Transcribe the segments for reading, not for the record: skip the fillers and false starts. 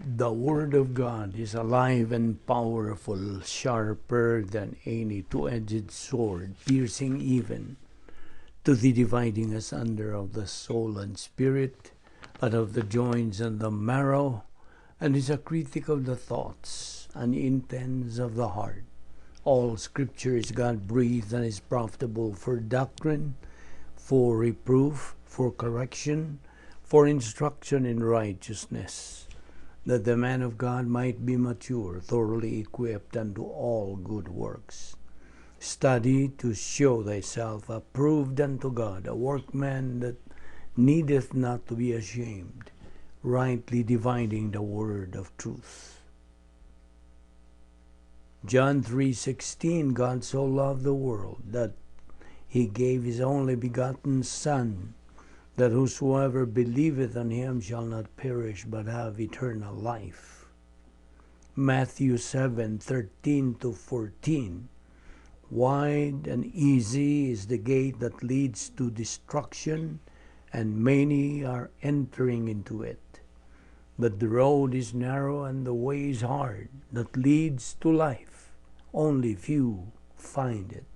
The Word of God is alive and powerful, sharper than any two-edged sword, piercing even to the dividing asunder of the soul and spirit, and of the joints and the marrow, and is a critic of the thoughts and intents of the heart. All Scripture is God-breathed and is profitable for doctrine, for reproof, for correction, for instruction in righteousness, that the man of God might be mature, thoroughly equipped unto all good works. Study to show thyself approved unto God, a workman that needeth not to be ashamed, rightly dividing the word of truth. John 3:16, God so loved the world that he gave his only begotten Son, that whosoever believeth on him shall not perish but have eternal life. Matthew 7:13-14, wide and easy is the gate that leads to destruction, and many are entering into it. But the road is narrow and the way is hard that leads to life. Only few find it.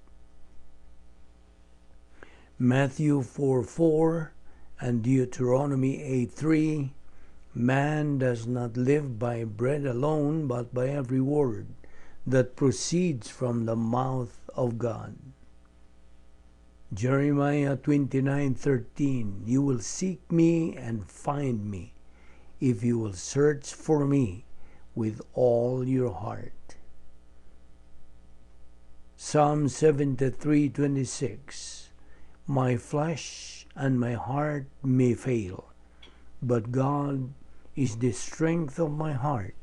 Matthew 4:4 and Deuteronomy 8:3, man does not live by bread alone, but by every word that proceeds from the mouth of God. Jeremiah 29:13, you will seek me and find me, if you will search for me with all your heart. Psalm 73:26, my flesh and my heart may fail, but God is the strength of my heart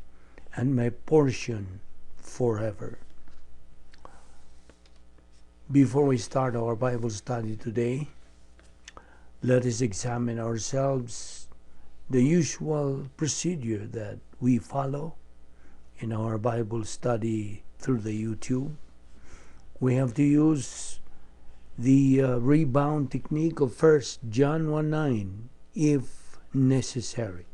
and my portion forever. Before we start our Bible study today, let us examine ourselves, the usual procedure that we follow in our Bible study through the YouTube. We have to use the rebound technique of 1 John 1:9, if necessary,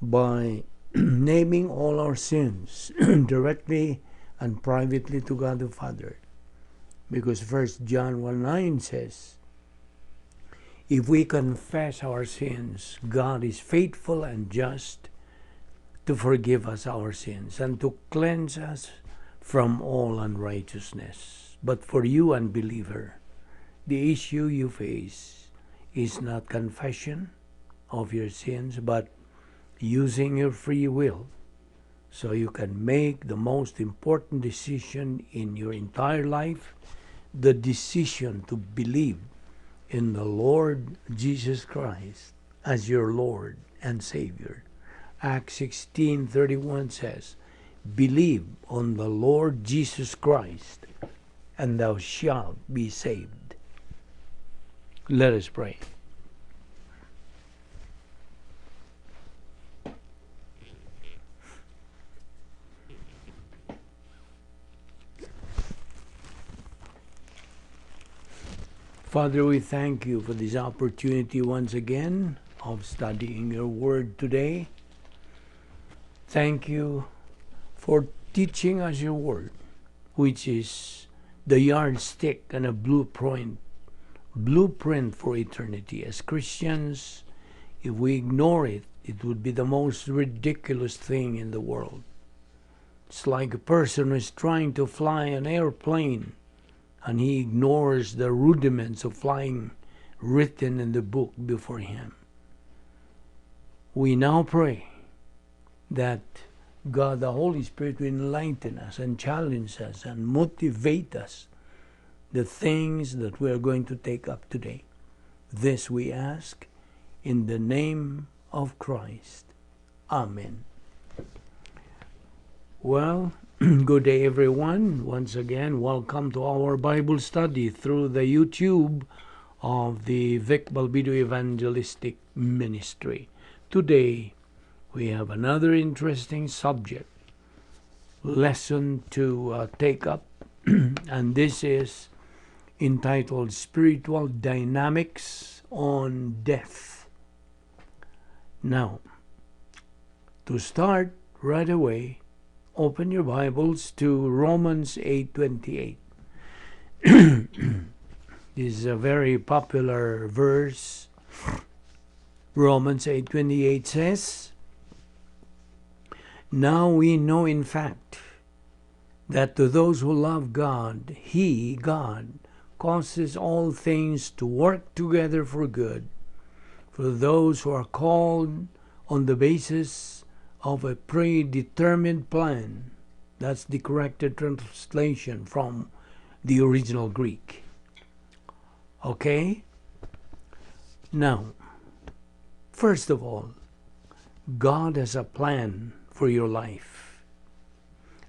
by naming all our sins directly and privately to God the Father. Because 1 John 1:9 says, if we confess our sins, God is faithful and just to forgive us our sins and to cleanse us from all unrighteousness. But for you, unbeliever, the issue you face is not confession of your sins, but using your free will so you can make the most important decision in your entire life, the decision to believe in the Lord Jesus Christ as your Lord and Savior. Acts 16:31 says, believe on the Lord Jesus Christ, and thou shalt be saved. Let us pray. Father, we thank you for this opportunity once again of studying your word today. Thank you for teaching us your word, which is the yardstick and a blueprint for eternity. As Christians, if we ignore it, it would be the most ridiculous thing in the world. It's like a person who is trying to fly an airplane and he ignores the rudiments of flying written in the book before him. We now pray that God, the Holy Spirit, will enlighten us and challenge us and motivate us the things that we are going to take up today. This we ask in the name of Christ. Amen. Well, good day everyone. Once again, welcome to our Bible study through the YouTube of the Vic Balbido Evangelistic Ministry. Today, we have another interesting subject, lesson to take up, and this is entitled Spiritual Dynamics on Death. Now, To start right away, open your Bibles to Romans 8:28. This is a very popular verse. Romans 8:28 says, "Now we know in fact that to those who love God, He, God, causes all things to work together for good, for those who are called on the basis of a predetermined plan." That's the corrected translation from the original Greek. Okay? Now, first of all, God has a plan for your life.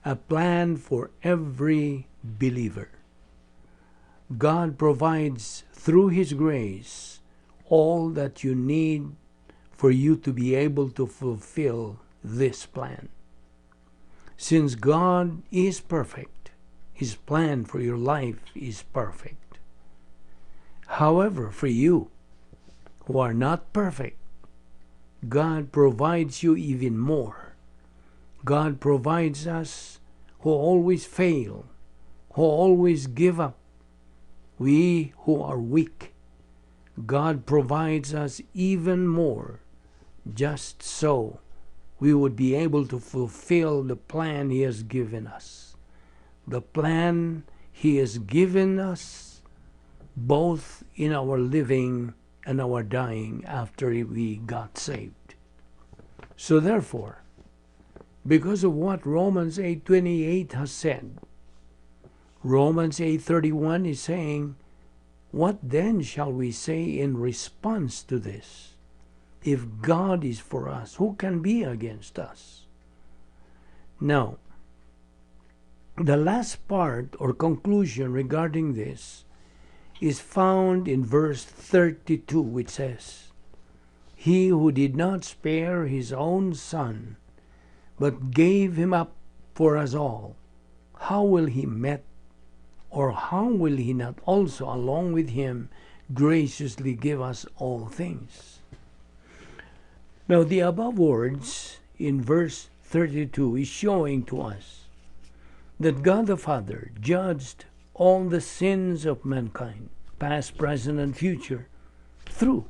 A plan for every believer. God provides through His grace all that you need for you to be able to fulfill this plan. Since God is perfect, His plan for your life is perfect. However, for you who are not perfect, God provides you even more. God provides us who always fail, who always give up. We who are weak, God provides us even more, just so we would be able to fulfill the plan He has given us. The plan He has given us both in our living and our dying after we got saved. So therefore, because of what Romans 8:28 has said, Romans 8:31 is saying, "What then shall we say in response to this? If God is for us, who can be against us?" Now, the last part or conclusion regarding this is found in verse 32, which says, "He who did not spare His own Son, but gave Him up for us all, how will He not also along with Him graciously give us all things?" Now the above words in verse 32 is showing to us that God the Father judged all the sins of mankind, past, present, and future, through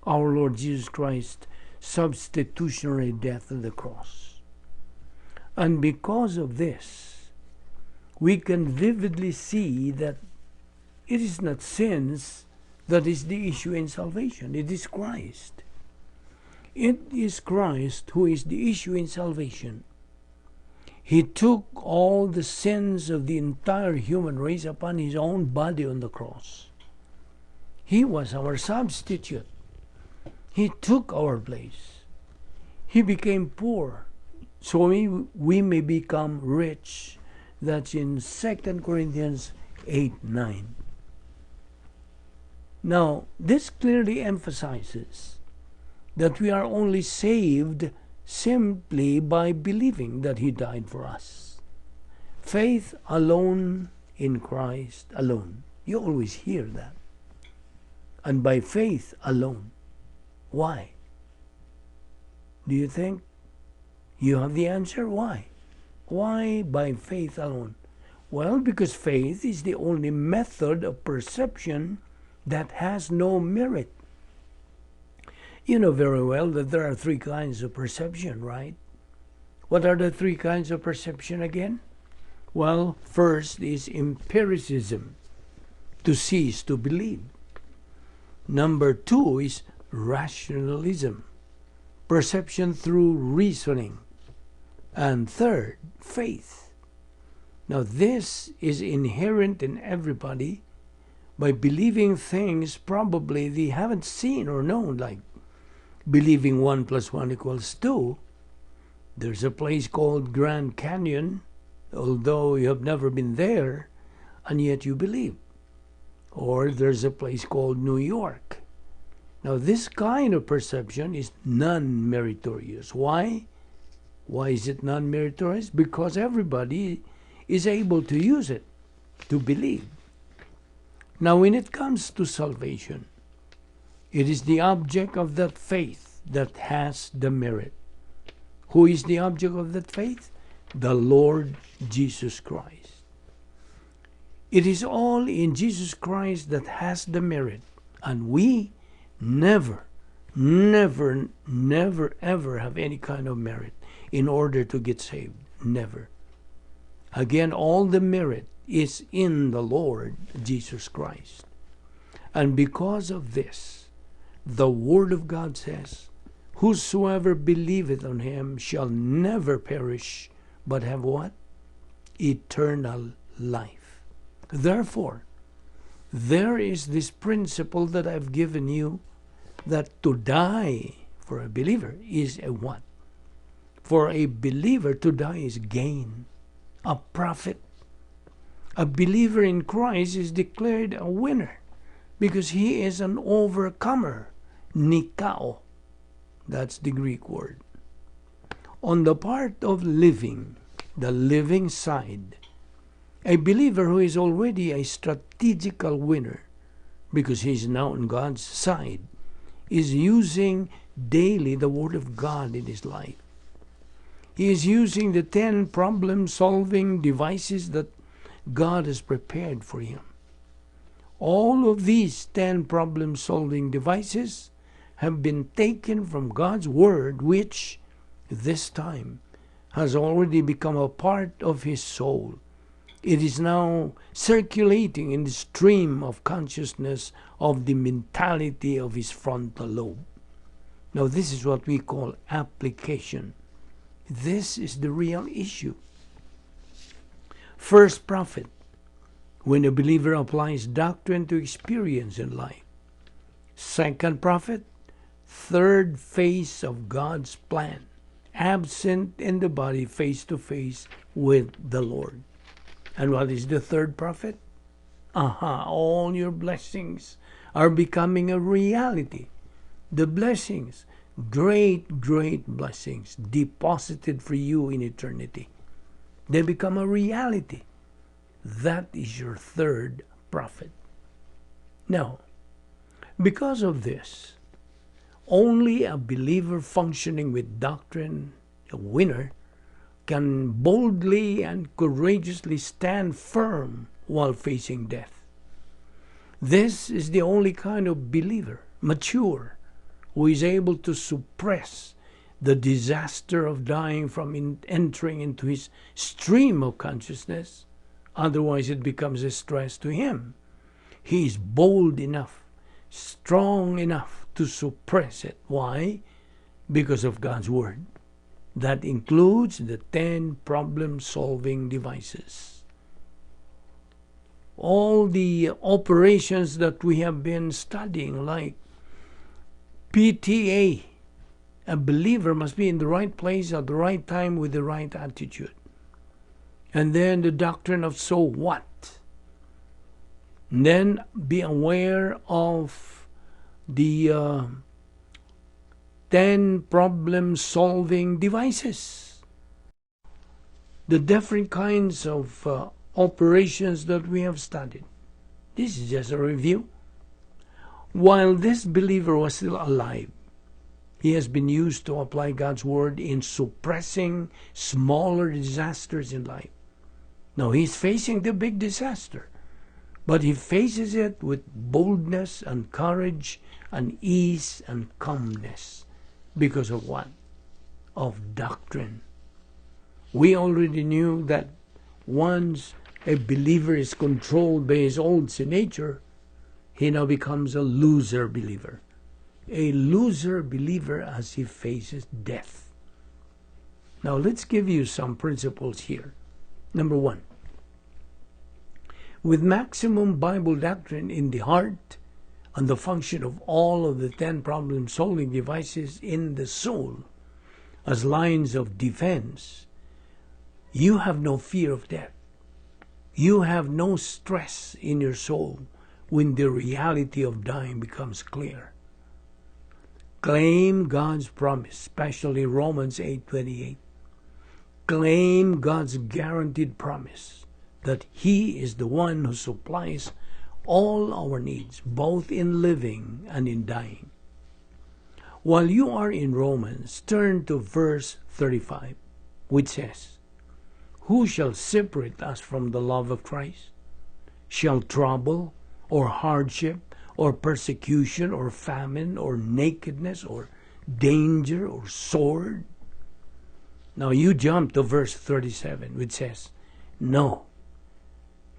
our Lord Jesus Christ's substitutionary death on the cross. And because of this, we can vividly see that it is not sins that is the issue in salvation. It is Christ. It is Christ who is the issue in salvation. He took all the sins of the entire human race upon His own body on the cross. He was our substitute. He took our place. He became poor so we may become rich. That's in 2 Corinthians 8:9. Now, this clearly emphasizes that we are only saved simply by believing that He died for us. Faith alone in Christ alone. You always hear that. And by faith alone. Why? Do you think you have the answer? Why? Why by faith alone? Well, because faith is the only method of perception that has no merit. You know very well that there are three kinds of perception, right? What are the three kinds of perception again? Well, first is empiricism, to see is to believe. Number two is rationalism, perception through reasoning. And third, faith. Now this is inherent in everybody by believing things probably they haven't seen or known, like believing 1 + 1 = 2. There's a place called Grand Canyon, although you have never been there, and yet you believe. Or there's a place called New York. Now this kind of perception is non-meritorious. Why? Why is it non-meritorious? Because everybody is able to use it, to believe. Now when it comes to salvation, it is the object of that faith that has the merit. Who is the object of that faith? The Lord Jesus Christ. It is all in Jesus Christ that has the merit, and we never, ever have any kind of merit in order to get saved. Never. Again, all the merit is in the Lord Jesus Christ. And because of this, the Word of God says, whosoever believeth on him shall never perish, but have what? Eternal life. Therefore, there is this principle that I've given you, that to die for a believer is a what? For a believer, to die is gain, a profit. A believer in Christ is declared a winner because he is an overcomer. Nikao. That's the Greek word. On the part of living, the living side, a believer who is already a strategical winner because he is now on God's side is using daily the Word of God in his life. He is using the 10 problem-solving devices that God has prepared for him. All of these 10 problem-solving devices have been taken from God's Word, which this time has already become a part of his soul. It is now circulating in the stream of consciousness of the mentality of his frontal lobe. Now, this is what we call application. This is the real issue. First profit, when a believer applies doctrine to experience in life. Second profit, third phase of God's plan, absent in the body, face to face with the Lord. And what is the third profit? All your blessings are becoming a reality. The blessings, great, great blessings deposited for you in eternity. They become a reality. That is your third profit. Now, because of this, only a believer functioning with doctrine, a winner, can boldly and courageously stand firm while facing death. This is the only kind of believer, mature, who is able to suppress the disaster of dying from entering into his stream of consciousness. Otherwise, it becomes a stress to him. He is bold enough, strong enough to suppress it. Why? Because of God's Word. That includes the 10 problem-solving devices. All the operations that we have been studying, like PTA, a believer must be in the right place at the right time with the right attitude. And then the doctrine of so what. And then be aware of the 10 problem-solving devices. The different kinds of operations that we have studied. This is just a review. While this believer was still alive, he has been used to apply God's Word in suppressing smaller disasters in life. Now he's facing the big disaster, but he faces it with boldness and courage and ease and calmness. Because of what? Of doctrine. We already knew that once a believer is controlled by his old sin nature, he now becomes a loser believer. A loser believer as he faces death. Now let's give you some principles here. Number 1. With maximum Bible doctrine in the heart and the function of all of the 10 problem-solving devices in the soul as lines of defense, you have no fear of death. You have no stress in your soul when the reality of dying becomes clear. Claim God's promise, especially Romans 8:28. Claim God's guaranteed promise that He is the one who supplies all our needs, both in living and in dying. While you are in Romans, turn to verse 35, which says, "Who shall separate us from the love of Christ? Shall trouble, or hardship, or persecution, or famine, or nakedness, or danger, or sword?" Now you jump to verse 37, which says, "No."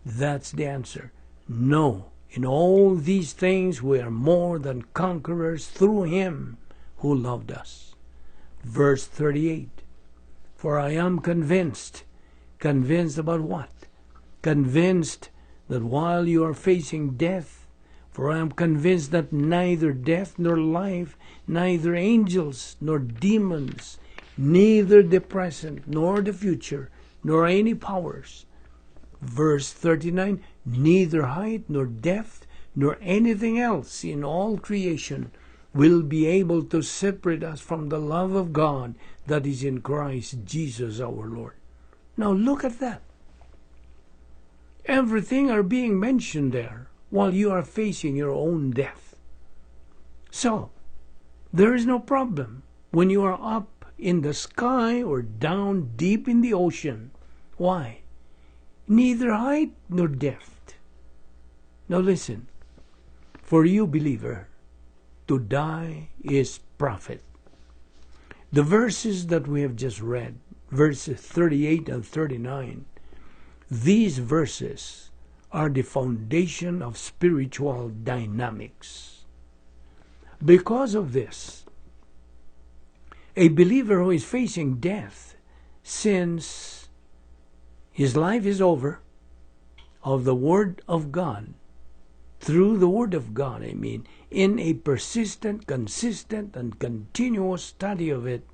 That's the answer. No. In all these things we are more than conquerors through Him who loved us. Verse 38, "For I am convinced." Convinced about what? Convinced that while you are facing death, for I am convinced that neither death nor life, neither angels nor demons, neither the present nor the future, nor any powers. Verse 39, "Neither height nor depth nor anything else in all creation will be able to separate us from the love of God that is in Christ Jesus our Lord." Now look at that. Everything are being mentioned there while you are facing your own death. So, there is no problem when you are up in the sky or down deep in the ocean. Why? Neither height nor depth. Now listen, for you believer, to die is profit. The verses that we have just read, verses 38 and 39, these verses are the foundation of spiritual dynamics. Because of this, a believer who is facing death, since his life is over, of the Word of God, through the Word of God, in a persistent, consistent, and continuous study of it,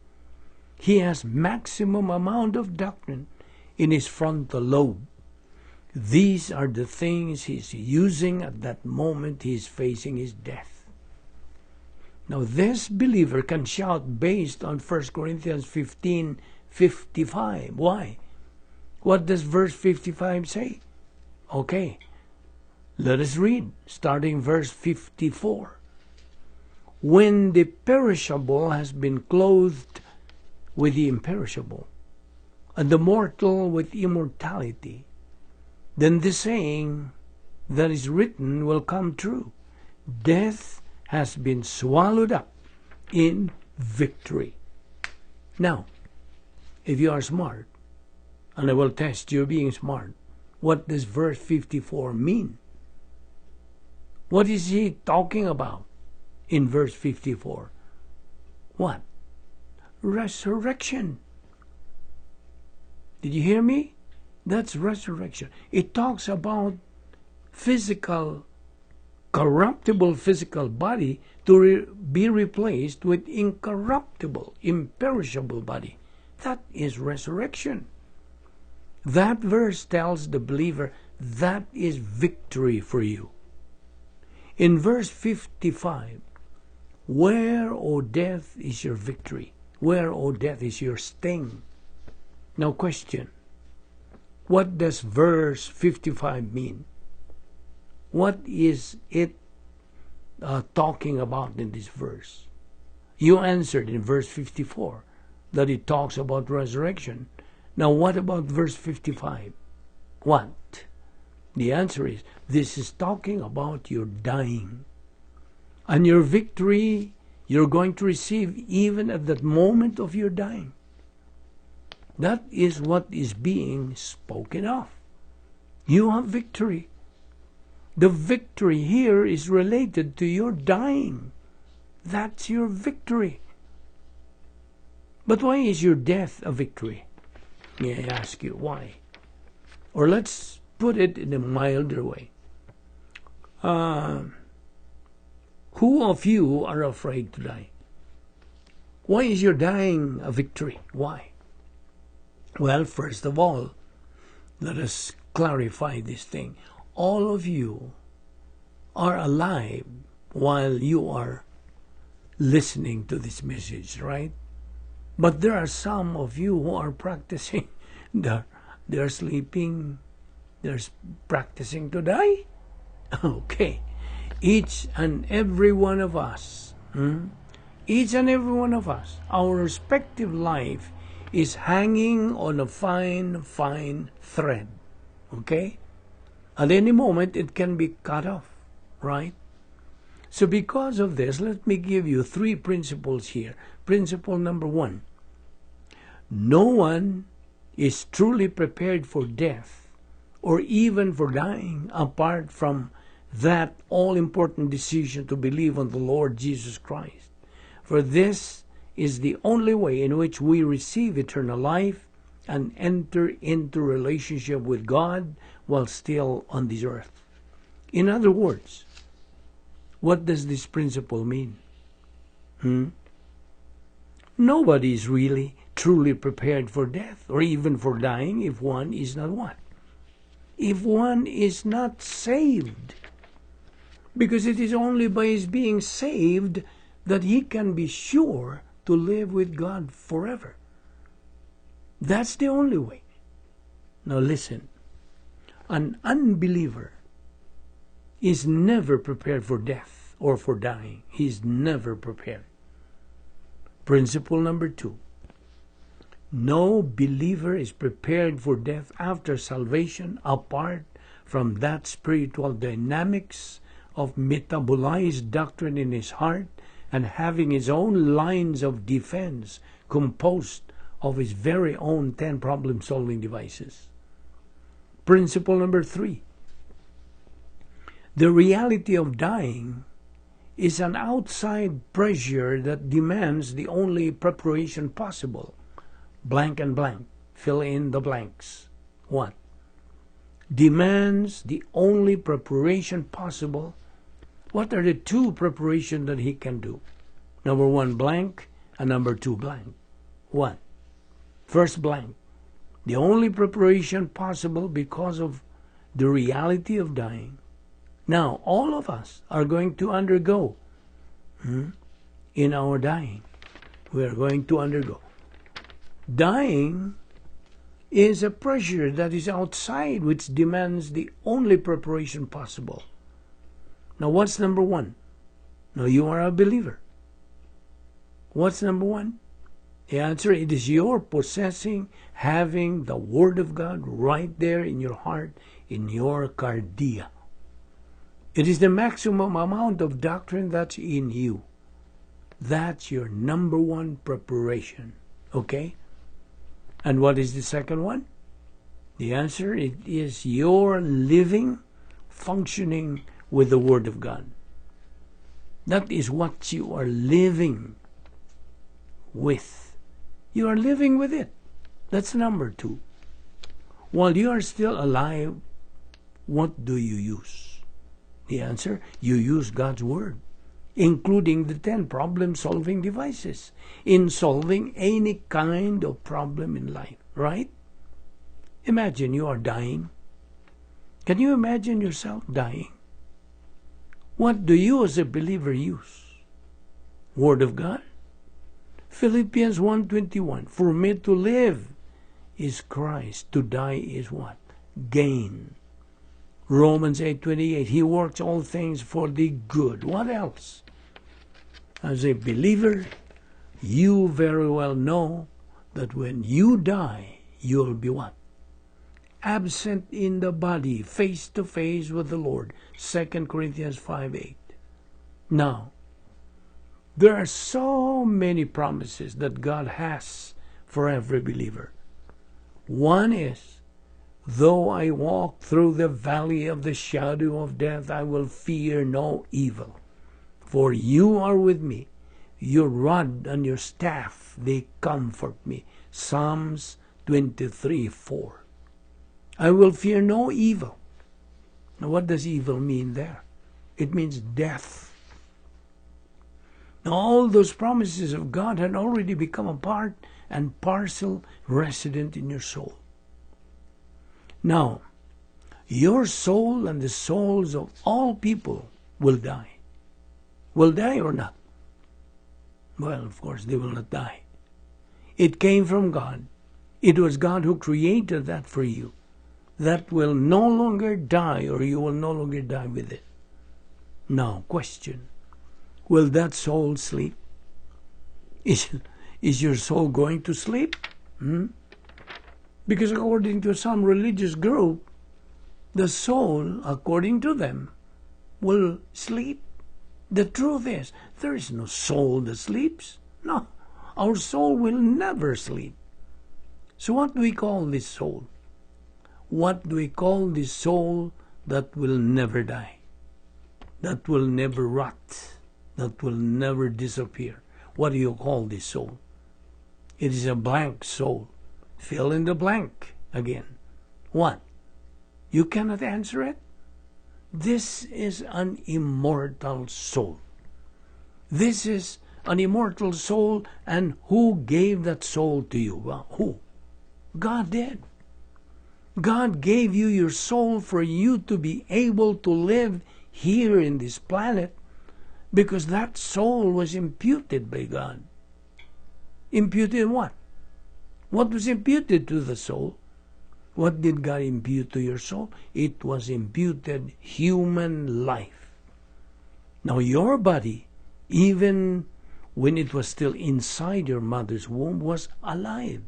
he has maximum amount of doctrine in his frontal lobe. These are the things he's using at that moment he's facing his death. Now this believer can shout based on 1 Corinthians 15:55. Why? What does verse 55 say? Okay, let us read, starting verse 54. "When the perishable has been clothed with the imperishable, and the mortal with immortality, then the saying that is written will come true. Death has been swallowed up in victory." Now, if you are smart, and I will test you being smart, what does verse 54 mean? What is he talking about in verse 54? What? Resurrection. Did you hear me? That's resurrection. It talks about physical, corruptible physical body to be replaced with incorruptible, imperishable body. That is resurrection. That verse tells the believer that is victory for you. In verse 55, "Where, O death, is your victory? Where, O death, is your sting?" Now question, what does verse 55 mean? What is it talking about in this verse? You answered in verse 54 that it talks about resurrection. Now what about verse 55? What? The answer is, this is talking about your dying. And your victory you're going to receive even at that moment of your dying. That is what is being spoken of. You have victory. The victory here is related to your dying. That's your victory. But why is your death a victory? May I ask you why? Or let's put it in a milder way. Who of you are afraid to die? Why is your dying a victory? Why? Well, first of all, let us clarify this thing. All of you are alive while you are listening to this message, right? But there are some of you who are practicing. They're sleeping. They're practicing to die. Okay. Each and every one of us Each and every one of us, our respective life is hanging on a fine, fine thread. Okay? At any moment, it can be cut off, right? So because of this, let me give you 3 principles here. Principle number 1. No one is truly prepared for death or even for dying apart from that all-important decision to believe on the Lord Jesus Christ. For this is the only way in which we receive eternal life and enter into relationship with God while still on this earth. In other words, what does this principle mean? Nobody is really truly prepared for death or even for dying if one is not what? If one is not saved. Because it is only by his being saved that he can be sure to live with God forever. That's the only way. Now listen, an unbeliever is never prepared for death or for dying. He's never prepared. Principle number 2. No believer is prepared for death after salvation apart from that spiritual dynamics of metabolized doctrine in his heart and having his own lines of defense composed of his very own 10 problem-solving devices. Principle number 3. The reality of dying is an outside pressure that demands the only preparation possible. Blank and blank. Fill in the blanks. What? Demands the only preparation possible. What are the 2 preparations that he can do? Number 1, blank, and number 2, blank. What? First, blank. The only preparation possible because of the reality of dying. Now, all of us are going to undergo in our dying. We are going to undergo. Dying is a pressure that is outside which demands the only preparation possible. Now, what's number 1? Now, you are a believer. What's number 1? The answer, it is your possessing, having the Word of God right there in your heart, in your cardia. It is the maximum amount of doctrine that's in you. That's your number 1 preparation. Okay? And what is the second one? The answer, it is your living, functioning with the Word of God. That is what you are living with. You are living with it. That's number 2. While you are still alive, what do you use? The answer, you use God's Word, including the 10 problem-solving devices in solving any kind of problem in life, right? Imagine you are dying. Can you imagine yourself dying? What do you as a believer use? Word of God? Philippians 1:21, for me to live is Christ, to die is what? Gain. Romans 8:28, he works all things for the good. What else? As a believer, you very well know that when you die, you'll be what? Absent in the body, face to face with the Lord. 2 Corinthians 5:8. Now, there are so many promises that God has for every believer. One is, though I walk through the valley of the shadow of death, I will fear no evil. For you are with me. Your rod and your staff, they comfort me. Psalms 23:4. I will fear no evil. Now, what does evil mean there? It means death. Now, all those promises of God had already become a part and parcel resident in your soul. Now, your soul and the souls of all people will die. Will die or not? Well, of course, they will not die. It came from God. It was God who created that for you. That will no longer die, or you will no longer die with it. Now, question. Will that soul sleep? Is, is your soul going to sleep? Because according to some religious group, the soul, according to them, will sleep. The truth is, there is no soul that sleeps. No, our soul will never sleep. So what do we call this soul? What do we call this soul that will never die? That will never rot? That will never disappear? What do you call this soul? It is a blank soul. Fill in the blank again. What? You cannot answer it? This is an immortal soul. This is an immortal soul, and who gave that soul to you? Well, who? God did. God gave you your soul for you to be able to live here in this planet, because that soul was imputed by God. Imputed what? What was imputed to the soul? What did God impute to your soul? It was imputed human life. Now your body, even when it was still inside your mother's womb, was alive.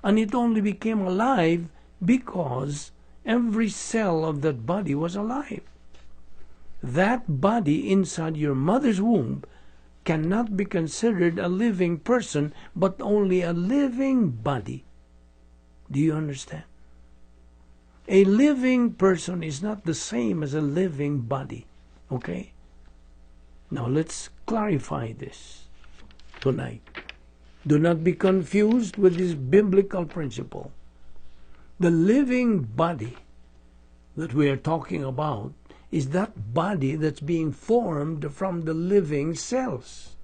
And it only became alive because every cell of that body was alive. That body inside your mother's womb cannot be considered a living person, but only a living body. Do you understand? A living person is not the same as a living body. Okay? Now let's clarify this tonight. Do not be confused with this biblical principle. The living body that we are talking about is that body that's being formed from the living cells.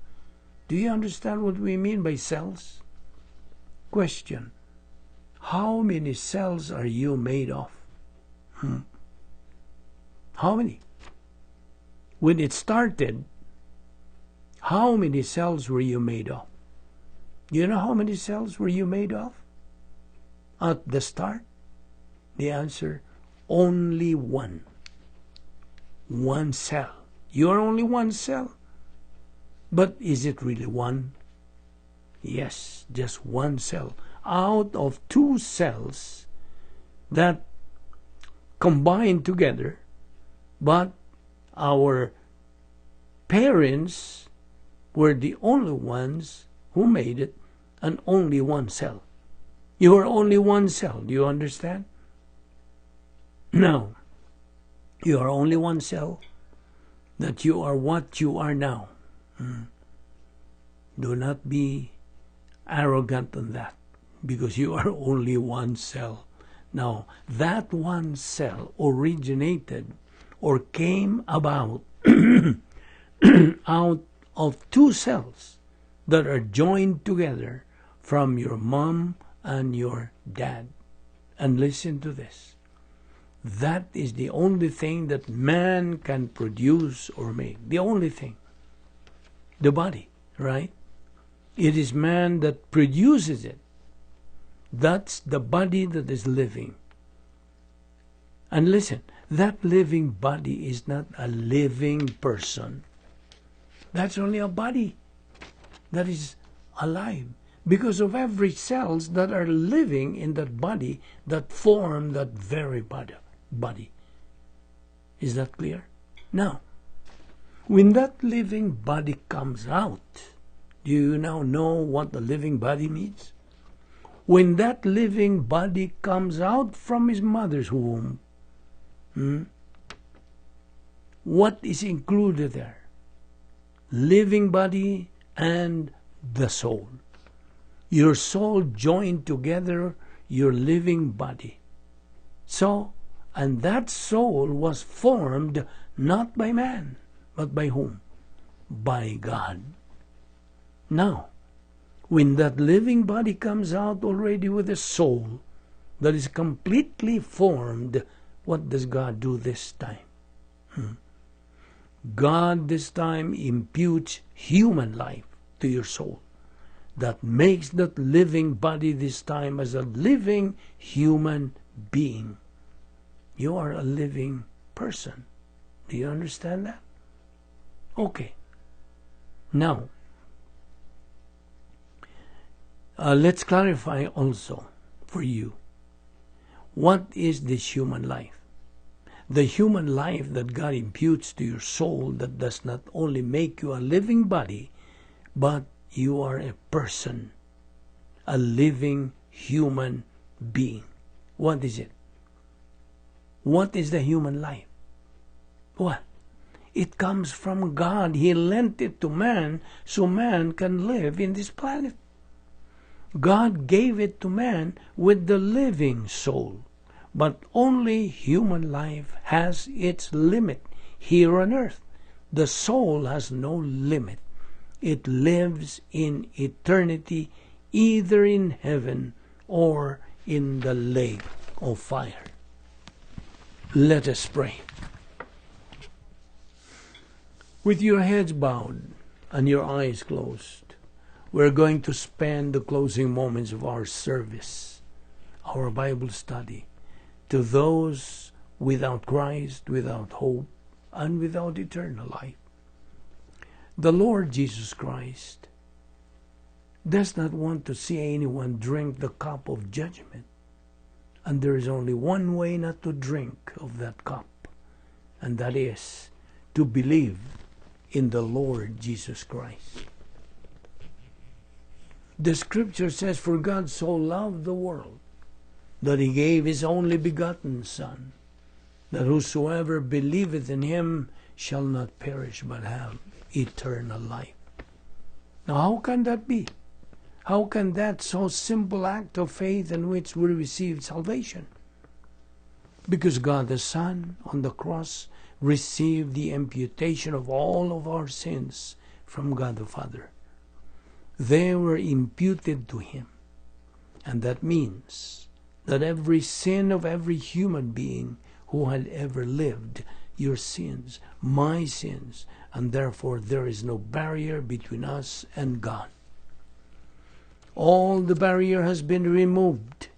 Do you understand what we mean by cells? Question. How many cells are you made of? How many? When it started, how many cells were you made of? Do you know how many cells were you made of? At the start? The answer, only one. One cell. You are only one cell. But is it really one? Yes, just one cell. Out of two cells that combined together, but our parents were the only ones who made it, and only one cell. You are only one cell. Do you understand? Now, you are only one cell, that you are what you are now. Do not be arrogant on that, because you are only one cell. Now, that one cell originated or came about out of two cells that are joined together from your mom and your dad. And listen to this. That is the only thing that man can produce or make. The only thing. The body, right? It is man that produces it. That's the body that is living. And listen, that living body is not a living person. That's only a body that is alive, because of every cells that are living in that body that form that very body. Is that clear? Now, when that living body comes out, do you now know what the living body means? When that living body comes out from his mother's womb, what is included there? Living body and the soul. Your soul joined together your living body. So, and that soul was formed not by man, but by whom? By God. Now, when that living body comes out already with a soul that is completely formed, what does God do this time? God this time imputes human life to your soul. That makes that living body this time as a living human being. You are a living person. Do you understand that? Okay. Now, Let's clarify also for you, what is this human life? The human life that God imputes to your soul that does not only make you a living body, but you are a person, a living human being. What is it? What is the human life? What? It comes from God. He lent it to man so man can live in this planet. God gave it to man with the living soul. But only human life has its limit here on earth. The soul has no limit. It lives in eternity, either in heaven or in the lake of fire. Let us pray. With your heads bowed and your eyes closed, we're going to spend the closing moments of our service, our Bible study, to those without Christ, without hope, and without eternal life. The Lord Jesus Christ does not want to see anyone drink the cup of judgment. And there is only one way not to drink of that cup, and that is to believe in the Lord Jesus Christ. The scripture says, "For God so loved the world, that he gave his only begotten Son, that whosoever believeth in him shall not perish but have eternal life." Now how can that be? How can that so simple act of faith in which we receive salvation? Because God the Son on the cross received the imputation of all of our sins from God the Father. They were imputed to him. And that means that every sin of every human being who had ever lived, your sins, my sins, and therefore there is no barrier between us and God. All the barrier has been removed.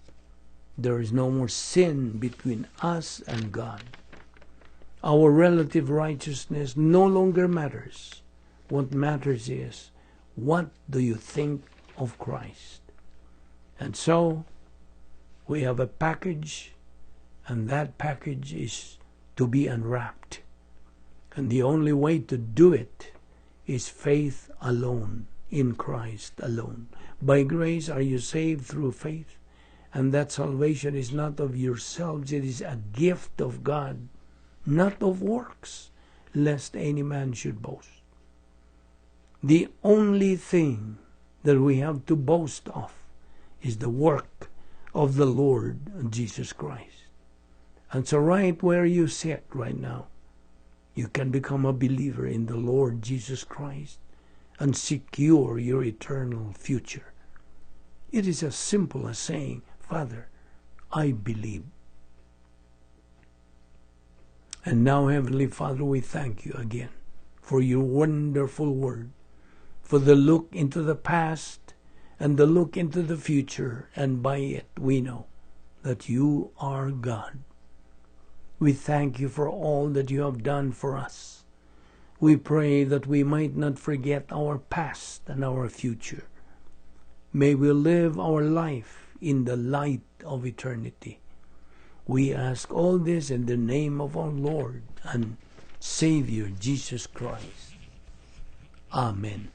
There is no more sin between us and God. Our relative righteousness no longer matters. What matters is, what do you think of Christ? And so, we have a package, and that package is to be unwrapped. And the only way to do it is faith alone, in Christ alone. By grace are you saved through faith, and that salvation is not of yourselves, it is a gift of God, not of works, lest any man should boast. The only thing that we have to boast of is the work of the Lord Jesus Christ. And so right where you sit right now, you can become a believer in the Lord Jesus Christ and secure your eternal future. It is as simple as saying, "Father, I believe." And now, Heavenly Father, we thank you again for your wonderful word, for the look into the past and the look into the future, and by it we know that you are God. We thank you for all that you have done for us. We pray that we might not forget our past and our future. May we live our life in the light of eternity. We ask all this in the name of our Lord and Savior Jesus Christ. Amen.